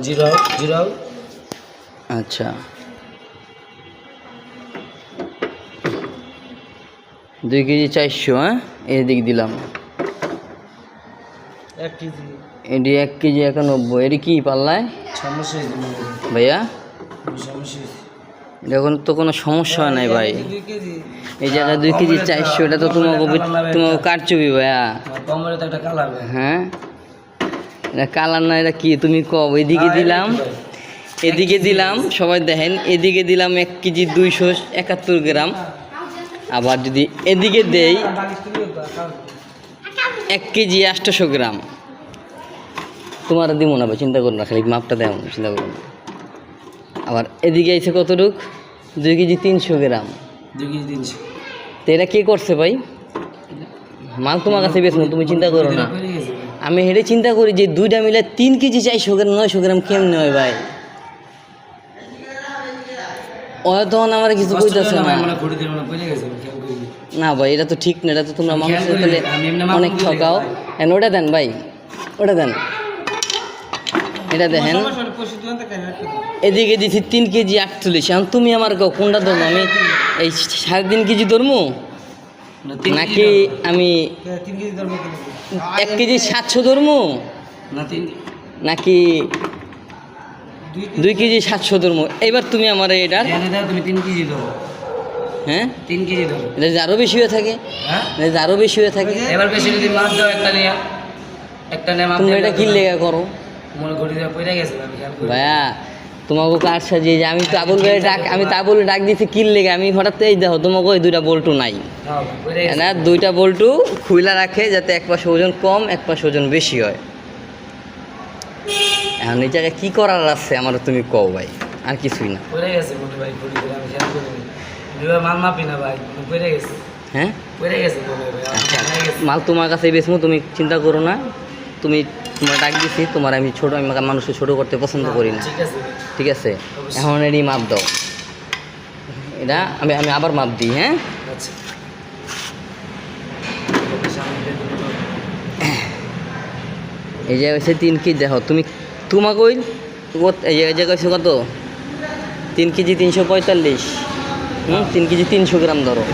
Zero zero. আচ্ছা 2 KG 400। হ্যাঁ এদিক দিলাম 1 কেজি। এটি 1 কেজি 91। এটি কি পাল্লায় সমস্যা ভাইয়া? সমস্যা এখন তো কোনো সমস্যা নাই ভাই। 2 কেজি এই জায়গায় 2 কেজি 400, এটা তো তোমাকে কাটছবি ভাইয়া। কমরে তো একটা কালার। হ্যাঁ এটা কালার না, এটা কি তুমি কও? এদিকে দিলাম, এদিকে দিলাম, সবাই দেখেন, এদিকে দিলাম 1 কেজি 271 গ্রাম। আবার যদি এদিকে দেই 1 কেজি 800 গ্রাম। তোমার দিব না ভাই, চিন্তা করো না, খালি মাপটা দেও, চিন্তা করো না। আবার এদিকে আইছে কতটুক? 2 কেজি 300 গ্রাম। 2 কেজি 300। তো এটা কে করছে ভাই? মাল তোমার কাছে বেচবো, তুমি চিন্তা করো না। আমি হেঁটে চিন্তা করি যে দুইটা মিলে 3 কেজি 400 গ্রাম 900 গ্রাম কেমনে হয় ভাই? ও তখন আমার কিছু কইতাছে না। না ভাই এটা তো ঠিক না, এটা তো তোমরা মানুষের তাহলে অনেক ঠকাও। ওটা দেন ভাই, ওটা দেন। এটা দেখেন, এদিকে দিচ্ছি 3 কেজি 48। এখন তুমি আমার কাও কোনটা ধরবো? আমি এই 3.5 কেজি ধরবো নাকি আমি 1 কেজি 700 ধরবো নাকি 2 কেজি 700 ধরবো? এবার তুমি আমার এটা তুমি 3 কেজি ধরো। হ্যাঁ 3 কেজি ধরো। এটা আরও বেশি হয়ে থাকে। হ্যাঁ এটা আরও বেশি হয়ে থাকে। এবার বেশি যদি মাছ দাও একটা নিয়ে, একটা নিয়ে মাছ। তুমি এটা কি লেগা করো মনে করি যে পড়ে গেছে আমি খেয়াল করি। ভাইয়া? তোমাকে কার সাজিয়ে যে আমি তো আবুল ভাই ডাক, আমি তো আবুল ডাক দিছি কিল লেগে, আমি হঠাৎ এই দেখো তোমাকে ওই 2টা বল্টু নাই না, 2টা বল্টু খুইলা রাখে যাতে এক পাশে ওজন কম এক পাশে ওজন বেশি হয়। এখন এই জায়গায় কী করার আছে আমার তুমি কও ভাই, আর কিছুই না। পড়ে গেছে মনে ভাই, পড়ে গেছে আমি খেয়াল করি। এবার মাল মাপি না ভাই, পড়ে গেছে। হ্যাঁ পড়ে গেছে বলে ভাই। আচ্ছা মাল তোমার কাছে বেচবো, তুমি চিন্তা করো না। তুমি তোমার ডাক দিছি, তোমার আমি ছোটো, আমি মানুষকে ছোটো করতে পছন্দ করি না। ঠিক আছে ঠিক আছে, এখন এরই মাপ দাও। এটা আমি আমি আবার মাপ দিই। হ্যাঁ আচ্ছা এই জায়গায় হচ্ছে 3 কেজি। দেখো তুমি তোমাকে ওই এই জায়গায় হচ্ছে কত? 3 কেজি 345। 3 কেজি 300 গ্রাম ধরো।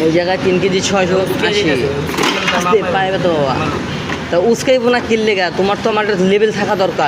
এই জায়গায় 3 কেজি 680 পাইবে তো। তা উস্কাইবো না কিনলে গা? তোমার তো আমার লেভেল থাকা দরকার।